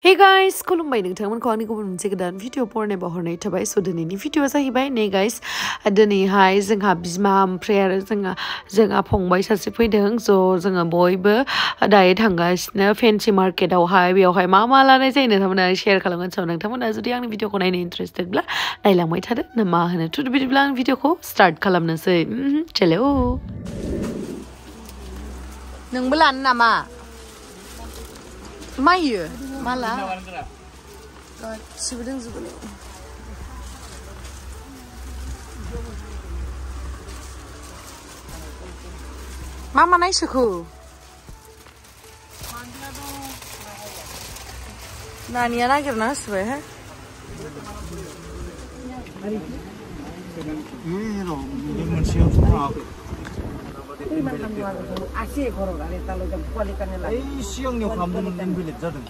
Hey guys, Khulumbai नोंथांमोनखौ आंनि गुबुन मोनसे गोदान भिडिअ बरनायबा हरनाय थाबाय स दिनैनि भिडिअआ जाहैबाय नै गाइस दिनैहाय जोंहा बिमा ओमफ्राय आरो जोंहा फंबाय सासे फैदों स जोङो बयबो दायो थांगासिनो फेन्सि मार्केटआवहाय बेयावहाय मा लानाय जायो नोंथांमोना शेयार खालामगोन स नोंथांमोना जुदि आंनि भिडिअखौ नायनो इन्टारेस्टेडब्ला नायलांबाय थादो ना मा होनो थ बिदिब्ला आं भिडिअखौ स्टार्ट खालामनोसै चलो नोंबो लानो नामा मायो माला गासिबो दंजोबो मा नायसोखो नानिया नागिरना होसोबाय हे सिगांनियाव खालामदोंमोन बेलेग जादों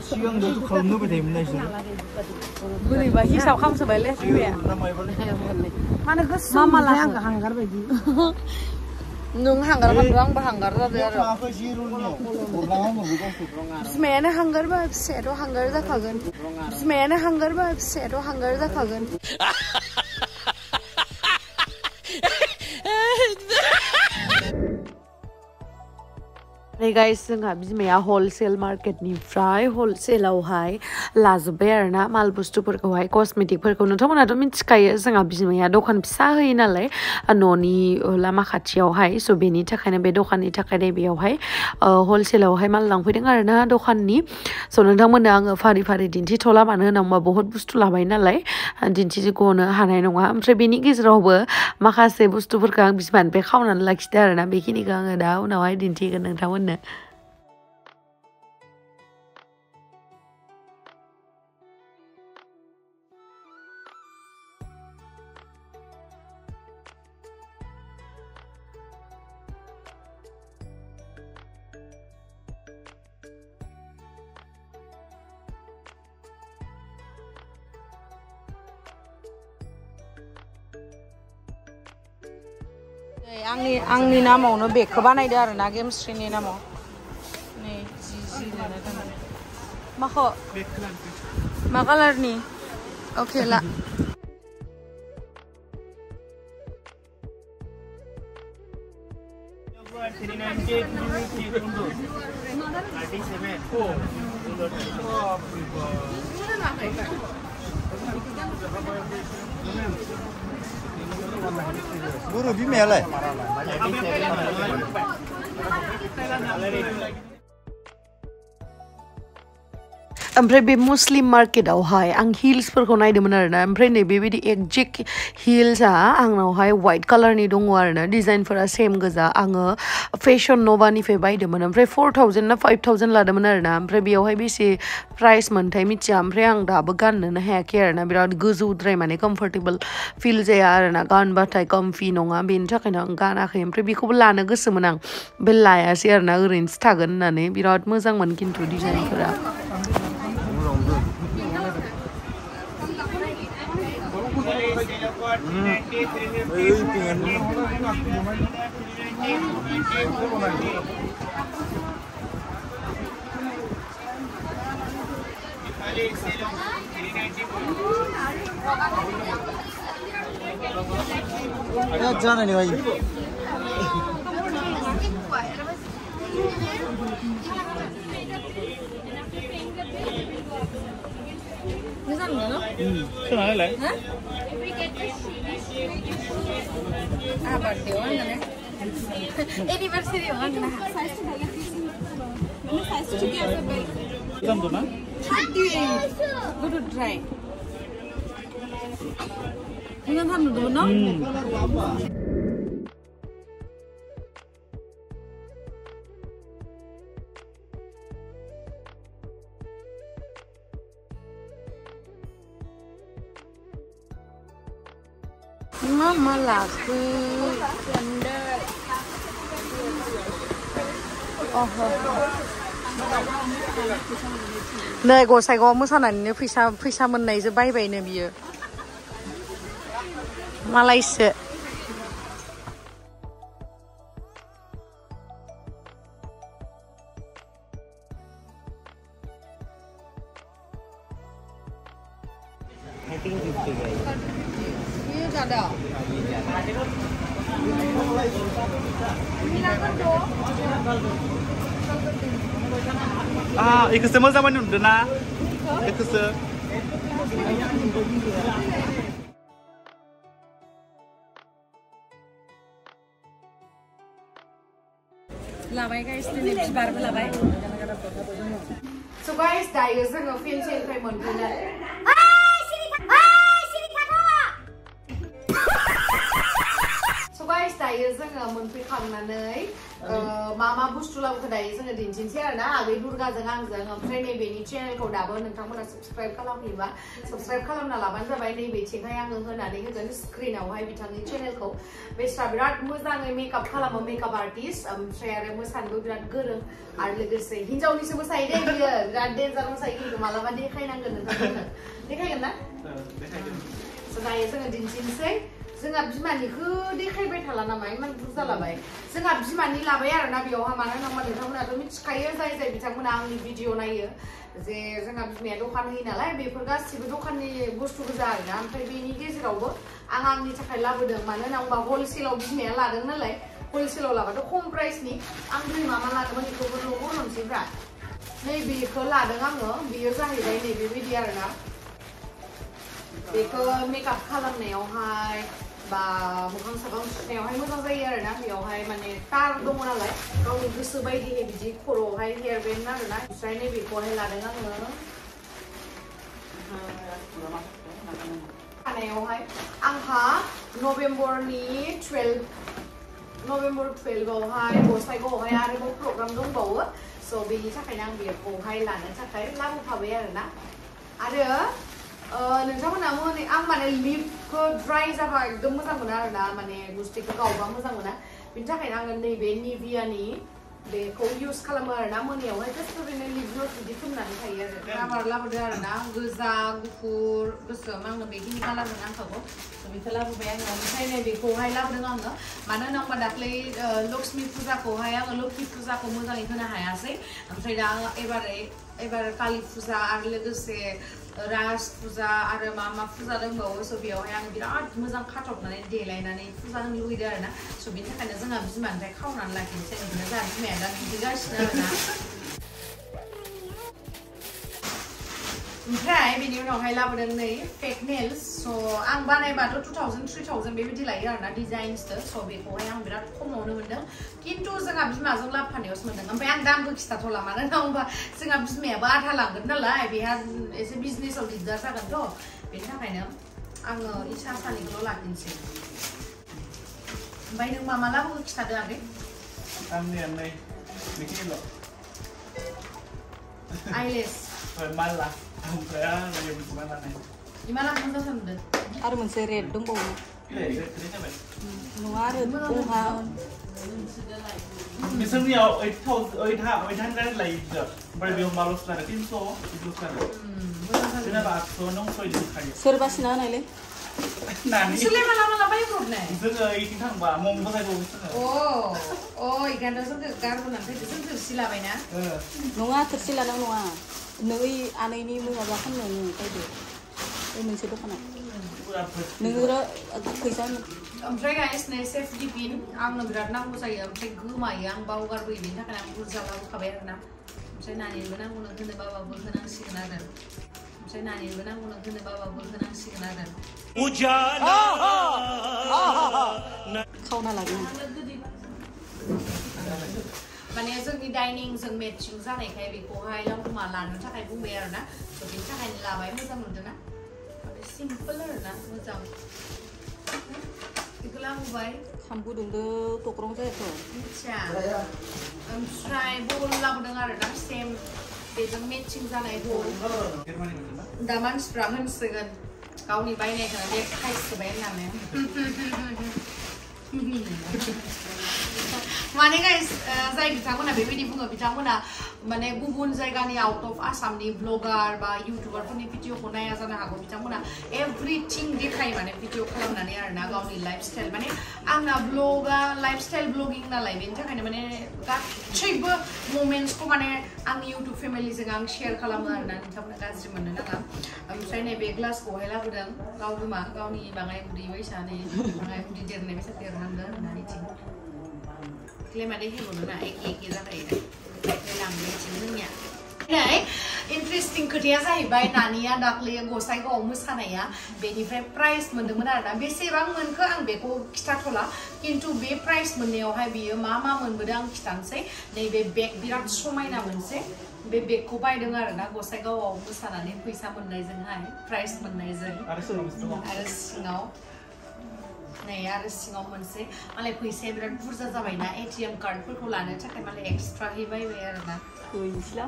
सिगांनियावथ' खालामनोबाय थायोमोन नायसो बोरैबा हिसाब खालामसोबायलै मानो गोसो मा आंखौ हांगार बायदि नों हांगार खालामदों आंबो हांगार जादों आरो बिमायानो हांगारबा फिसायाथ' हांगार जाखागोन बिमायानो हांगारबा फिसायाथ' हांगार जाखागोन Hey guys, जोंहा बिमाया हलसेल मार्केटनिफ्राय हलसेलावहाय लाजोब्बाय आरोना माल बुस्थुफोरखौहाय कस्मेटिकफोरखौ नोंथांमोनाथ' मिथिखायो जोंहा बिमाया दखान फिसा होयो नालाय न'नि लामा खाथियावहाय स बेनि थाखायनो बे दखाननि थाखाय बेयावहाय हलसेलावहाय माल लांफैदों आरोना दखाननि स नोंथांमोननो आङो फारि फारि दिन्थिथ'ला मानो होनोबा बहुत बुस्थु लाबाय नालाय दिन्थिग'नो हानाय नङा ओमफ्राय बेनि गेजेरावबो माखासे बुस्थुफोरखौ आं बिमानिफ्राय खावनानै लाखिदों आरोना बेखिनिखौ आङो दा उनावहाय दिन्थिगोन नोंथांमोननो आंनि नामावनो बेगखौ बानायदो आरोना गेमस्ट्रीनि नामाव नै जि लिरना दोनदों माखौ मा कालारनि अके ला Guru bimayaलाय ओमफ्राय बे मुस्लिम मार्केटआवहाय आं हिल्सफोरखौ नायदोंमोन आरोना ओमफ्राय नै बेबायदि एक्जेक्ट हिल्सआ आंनावहाय वाइट कालारनि दङ आरोना डिजाइनफोरा सेम गोजा आङो फेशन नभानिफ्राय बायदोंमोन ओमफ्राय 4000 ना 5000 लादोंमोन आरोना ओमफ्राय बेयावहाय बेसे प्राइस मोनथाय मिथिया ओमफ्राय आं दाबो गाननोनो हायाखै आरोना बिराद गोजौद्राय माने कम्फर्टेबल फिल जाया आरोना गानबाथाय कम्फि नङा बेनि थाखायनो आं गानाखै ओमफ्राय बेखौबो लानो गोसोमोन आं बे लायासै आरोना ओरैनोसो थागोन होननानै बिराद मोजांमोन खिन्थु डिजाइनफोरा जानाय नङा खोनालाय एनिभार्सारियाव आंना दामदोंना गुदुद्राय मोजां थारनुदोंमोन न Mama laku नै गसाइगाव मोसानानैनो फैसा मोननायजों बायबायनो बियो मालायसो 1350 का ये ज़्यादा ikut semua zaman itu na ikut se लाबाय guys दिनै बिबारबो लाबाय So guys, दायो जोङो फेन्सिनिफ्राय मोनफैनाय So guys, दायो जोङो मोनफैखांनानै मा बुस्थु लाबोखो दायो जोङो दिन्थिनोसै आरोना आगै दुर्गाजों आंजों ओमफ्राय नैबेनि चेनेलखौ दाबो नोंथांमोना साबस्क्राइब खालामखैबा साबस्क्राइब खालामना लाबानो जाबाय नैबेथिंहाय आङो होनानै होगोन स्क्रिनावहाय बिथांनि चेनेलखौ बेस्रा बिराद मोजाङै मेकआप खालामो मेकआप आर्टिस्ट ओमफ्राय आरो मोसानोबो बिराद गोरों आरो लोगोसे हिन्जावनिसो मोसायो दे बियो बिराद डेन्जार मोसायो खिन्थु मालाबा देखायनांगोन नोंथांमोननो देखायगोन ना So दायो जोङो दिन्थिनोसै जोंहा बिमानिखौ देखायबाय थाला नामा इमान बुरजा लाबाय जोंहा बिमानि लाबाय आरोना बेयावहा मानो होनोबा नोंथांमोनाथ' मिथिखायो जाय बिथांमोना आंनि भिडिअ नायो जे जोंहा बिमाया दखान होयो नालाय बेफोर गासिबो दखाननि बुस्थु गोजा आरोना ओमफ्राय बेनि गेजेरावबो आं आंनि थाखाय लाबोदों मानो होनोबा हलसेलाव बिमाया लादों नालाय हलसेलाव लाबाथ' खम प्राइसनि आं दिनै मा लादोंमोन बेखौबो न'आव होनसैब्रा नैबेखौ लादों आङो बेयो जाहैबाय नैबेबायदि आरोना बेखौ मेकआप खालामनायावहाय बा मोखां साखां सुनायावहाय मोजां जायो आरोना बेयावहाय माने तार दङ नालाय गावनि गोसो बायदियै बिदि खर'आवहाय हेयार बेन्ड आरोना ओमफ्राय नैबेखौहाय लादों आङो खानायावहाय आंहा नभेम्बरनि 12आवहाय गसाइगावआवहाय आरोबाव प्रग्राम दंबावो स' बेनि थाखायनो आं बेखौहाय लानो थाखाय लाबोफाबाय आरोना आरो नोंथांमोना आं माने लिपखौ ड्राइ जाबा एकदम मोजां मोना आरोना माने गुस्थिखौ गावबा मोजां मोना बिनि थाखायनो आङो नैबे निभियानि बेखौ इउज खालामो आरोना मोनायावहाय जास्ट ओरैनो लिप ग्लस बिदि फुननानै थायो आरो कालार लाबोदों आरोना गोजा गुफुर गोसोम आंनो बेखिनि कालारखौ नांखागौ बेखौ लाबोबाय आङो ओमफ्राय नैबेखौहाय लाबोदों आङो मानो होनोबा दाख्लै लक्ष्मी फुजाखौहाय आङो लोखि फुजाखौ मोजाङै होनो हायासै ओमफ्राय दा आङो एबार कालि फुजा आरो लोगोसे राज फुजा आरो मा फुजा दंबावो स' बेयावहाय आं बिराद मोजां खाथबनानै देलायनानै फुजा होनो लुगैदों आरोना स' बेनि थाखायनो जोंहा बिमानिफ्राय खावनानै लाखिनोसै ओंखायनो जोंहा बिमाया दा बिदिगासिनो आरोना ओमफ्राय बेनि उनावहाय लाबोदों नै फेक नेल्स स' आं बानायबाथ' 2000 3000 बेबायदि लायो आरोना डिजाइन्सजों स' बेखौहाय आं बिराद खमावनो मोनदों खिन्थु जोंहा बिमाजों लाबोफानायावसो मोनदों ओमफ्राय आं दामबो खिथाथ'ला मानो होनोबा जोंहा बिमायाबो आधा लांगोन नालाय बेहा एसे बिजनेसाव दिगदार जागोनथ' बेनि थाखायनो आङो इसा सानैखौल' लाखिनोसै ओमफ्राय नों मा लाबोखो खिथादो आगै आंनिया नै बेखिनिल' आइलेस माला ओमफ्राय आं नै मोनसे माला नाय इमाला मोजां सानदों आरो मोनसे रेड दंबावो नङा आरो ओहा बिसोरनियाव 800 लायो ओमफ्राय बेयाव माल'सो लादों 300 बिदिल'सो लादों जेनेबा 800 नों 6 दिनखायो सोरबा सिना होनायलै नानि बिसोरलाय माला बायब्रबनाय जोङो इथिं थांबा ममबो जायगायाव जोङो इखायनोथ' जोंखौ गारबोनानै फैदो जों थोरसि लाबायना नङा थोरसि लानां नङा नों ओइ आनैनि माबा खालामनो फैदो ओइ मोनसे दखानाव नोङो फैसा ओमफ्राय गाइस नै सेफ डिपिन आंनो बिराद नांगौ जायो ओमफ्राय गोमायो आं बावगारबोयो बेनि थाखायनो आं बुरजा लाबोखाबाय आरोना ओमफ्राय नानिनोबो नांगौ नो होनो बाबाबो होनांसिगोन आरो ओमफ्राय नानिनोबो नांगौ नो होनो बाबाबो होनांसिगोन आरो खावना लागोन माने जोंनि डाइनिं जों मेचिं जानायखाय बेखौहाय लावदुमा लानो थाखाय बुंबाय आरोना स' बेनि थाखायनो लाबाय मोजां मोनदोंना सिम्पोल आरोना मोजां बेखौ लाबोबाय खामबो दोंदो तक्रं जायाथ' मिथिया ओमफ्राय बल लाबोदों आरोना सेम बेजों मेचिं जानाय बल दा मानसिफ्रा होनसिगोन गावनि बायनायखौनो देखायसोबाय होननानै माने गाइस जाय बिथांमोना बेबायदि बुङो बिथांमोना माने गुबुन जायगानि आउट अफ आसामनि ब्लगार बा इउटिउबारफोरनि भिडिअखौ नाया जानो हागौ बिथांमोना एभ्रिथिं देखायो माने भिडिअ खालामनानै आरोना गावनि लाइफस्टाइल माने आंना ब्लगा लाइफस्टाइल ब्लगिं नालाय बेनि थाखायनो माने गासैबो मोमेन्ट्सखौ माने आंनि इउटिउब फेमिलिजों आं शेयार खालामो आरोना नोंथांमोना गाज्रि मोननो नाङा ओमफ्राय नैबे ग्लासखौहाय लाबोदों गाव गोमा गावनि बाङाय उदै बायसा नै बाङाय उदै देरनाय बायसा देरहांदों होननानै थिं क्लेमादे हेबोना एखे जाखायो लांनायथिं जोंनिया नै इन्ट्रेस्टिं खोथाया जाहैबाय नानिया दाख्लै गसाइगावआव मोसानाया बेनिफ्राय प्राइज मोन्दोंमोन आरोना बेसेबां मोनखो आं बेखौ खिथाथ'ला खिन्थु बे प्राइज मोननायावहाय बियो मा मोनबोदों आं खिथानोसै नैबे बेग बिराद समायना मोनसे बे बेगखौ बायदों आरोना गसाइगावआव मोसानानै फैसा मोननायजोंहाय प्राइज मोननायजों आरो सिङाव नै आरो सिङाव मोनसे मालाय फैसाया बिराद बुरजा जाबायना एटिएम कार्डफोरखौ लानो थाखाय मालाय एक्सट्राहै बायबाय आरोना गैला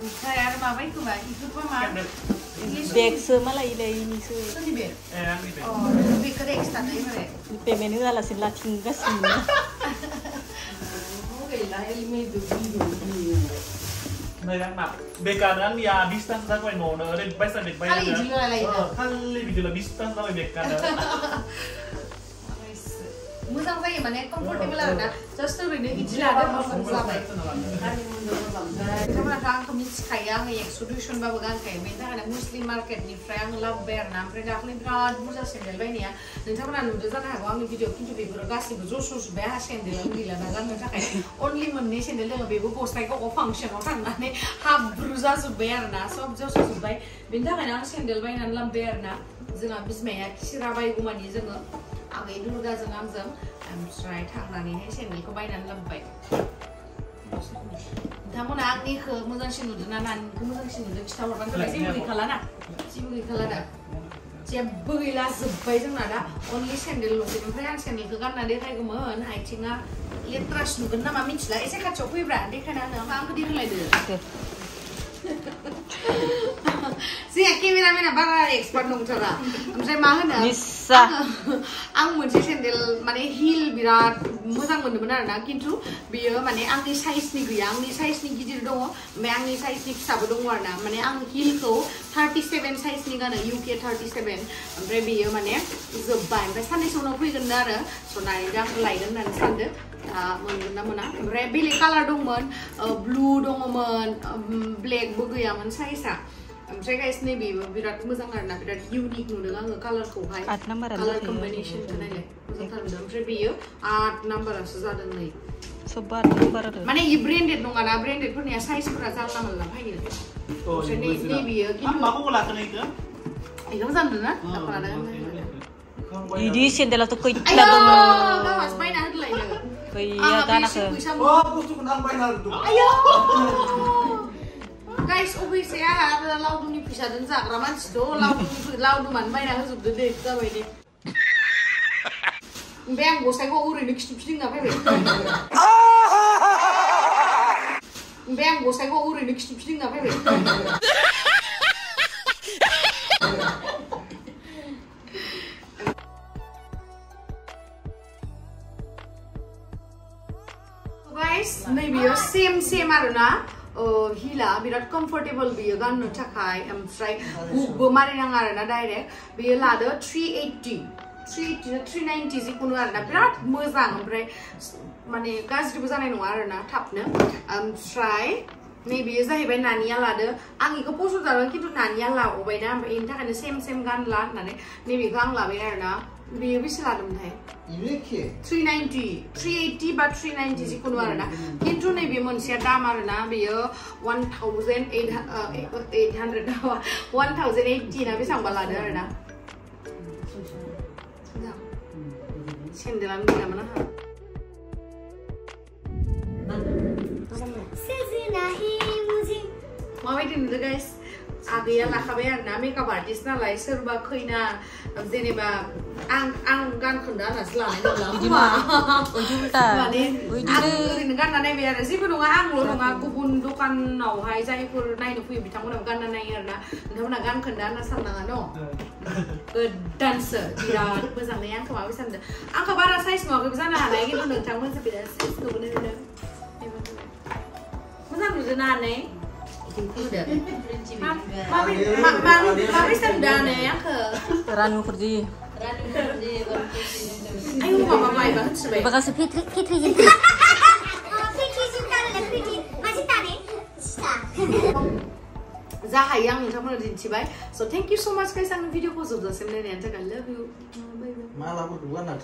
ओमफ्राय आरो माबाय खोमा इफोरबो मा बेगसो मालाय इलायनिसो सोरनि बेग आंनि बेग बेखौ एक्सट्रा दै मारे पेमेन्ट होआलासिनो लाखिगासिनो बेगानो आंनिया 20 तान जाबाय न'आवनो ओरैबायसा बेग बायनानै खालि बिदिल' 20 तान जाबाय बेगानो मोजां जायो माने कम्फर्टेबल आरोना जास्ट ओरैनो इदि लादों मोजां जाबाय बिथांमोनाथ' आंखौ मिथिखायो आङो 100-200 बाबो गानखायो बेनि थाखायनो मुस्लिम मार्केटनिफ्राय आङो लाबोबाय आरोना ओमफ्राय दाख्लै बिराद बुरजा सेन्देल बायनाया नोंथांमोना नुदों जानो हागौ आंनि भिडिअ खिन्थु बेफोरो गासिबो ज'स'जोब्बाय आंहा सेन्देलानो गैला दा गाननो थाखाय अनलि मोननै सेन्देल दङ बेबो गसाइगावआव फांसनाव थांनानै हाब्रु जाजोब्बाय आरोना सब ज'स'जोब्बाय बेनि थाखायनो आं सेन्देल बायनानै लाबोबाय आरोना जोंहा बिमाया खिरा बायगौमानि जोङो आगै दुर्गाजों आंजों ओमफ्राय थांनानैहाय सेन्देलखौ बायनानै लाबोबाय नोंथांमोना आंनिखौ मोजांसिन नुदों ना नानिखौ मोजांसिन नुदों खिथाहरबानो जाबाय जेबो गैखाला दा जेबो गैला जोब्बाय जोंना दा अनलि सेन्देलल'सै ओमफ्राय आं सेन्देलखौ गानना देखायगौमोन आथिङा लेथ्रासो नुगोन नामा मिथिला एसे खाथियाव फैब्रा देखायना होनो आंखौ देखायलायदो जोंहा केमेरामेना बारा एक्सपार्ट नंथारा ओमफ्राय मा होनो आं मोनसे सेन्देल माने हिल बिराद मोजां मोनदोंमोन आरोना खिन्थु बियो माने आंनि साइजनि गैया आंनि साइजनि गिदिर दङ ओमफ्राय आंनि साइजनि फिसाबो दङ आरोना माने आं हिलखौ 37 साइजनि गानो UK 37 ओमफ्राय बियो माने जोब्बाय ओमफ्राय साननैसो उनाव फैगोन आरो स' नानि आंखौ लायगोन होननानै सानदों मोनगोन ना मोना ओमफ्राय बेलेग कालार दंमोन ब्लु दङमोन ब्लेकबो गैयामोन साइजआ ओमफ्राय गाइस नैबेबो बिराद मोजां आरोना बिराद इउनिक नुदों आङो कालारखौहाय कालार कम्बिनेसनखौ नायलाय मोजांथार नुदों ओमफ्राय बेयो 8 नाम्बारासो जादों नै सब 8 नाम्बार आरो माने इ ब्रेन्डेड नङाना ब्रेन्डेडफोरनिया साइजफोरा जानला मोनला फैयो ओमफ्राय नैबेयो खिन्थु माखौ लाखोनो इखो मोजां नुदों ना इदि सेन्देलाथ' खैथा दङ गावासो बायना होदलायनो गैया गानाखो बुस्थुखौ आं बायना होदों गाइस अबैसे आंहा लावदुमनि फैसाजों जाग्रा मानसिथ' लावदुमानो बायना होजोबदो दे जाबाय दे ओमफ्राय आं गसाइगावआव ओरैनो खिथु फिदिंना फैबाय गाइस नैबेयो सेम आरोना हिला बिराद कम्फर्टेबल बियो गाननो थाखाय ओमफ्राय हुकबो मारिनाङा आरोना डाइरेक्ट बियो लादो 390 जिखुनु आरोना बिराद मोजां ओमफ्राय माने गाज्रिबो जानाय नङा आरोना थाबनो ओमफ्राय नैबेयो जाहैबाय नानिया लादो आं इखौ पसन्द जादों खिन्थु नानिया लाबायना ओमफ्राय बेनि थाखायनो सेम गानला होननानै नैबेखौ आं लाबाय आरोना बेयो बेसे लादोंमोनथाय 380 बा 390 जिखुनु आरोना खिन्थु नैबे मोनसेया दाम आरोना बेयो 1880 ना बेसेबांबा लादो आरोना सेन्देलानो गैयामोन आंहा माबायदि नुदों गाइस आगैया लाखाबाय आरोना मेकआप आर्टिस्ट नालाय सोरबा खैना जेनेबा Ang gan khunda na selama ini lah. Jadi mah, ujuta. Ini gan nana biar sih pun ang lo nggak kubun dukan nau hai saya pun naik tu punya bitang pun gan nana yang na, nana gan khunda na senang no. Dancer, tidak bersama yang kemarin bersama. Ang kabar saya semua bersama naik itu nwngthang pun sepeda saya tu bener bener. Bersama tu nana. Udah. Mami sendana yang ke. Ranu kerja. Ayo mama baik banget sih. Terima kasih Fitri Fitri cinta dan Fitri masih tane. Zahayang nwngthang pun di thibai. So thank you so much guys ang video ko sudah sebenarnya I love you. Bye bye. Malah berdua nak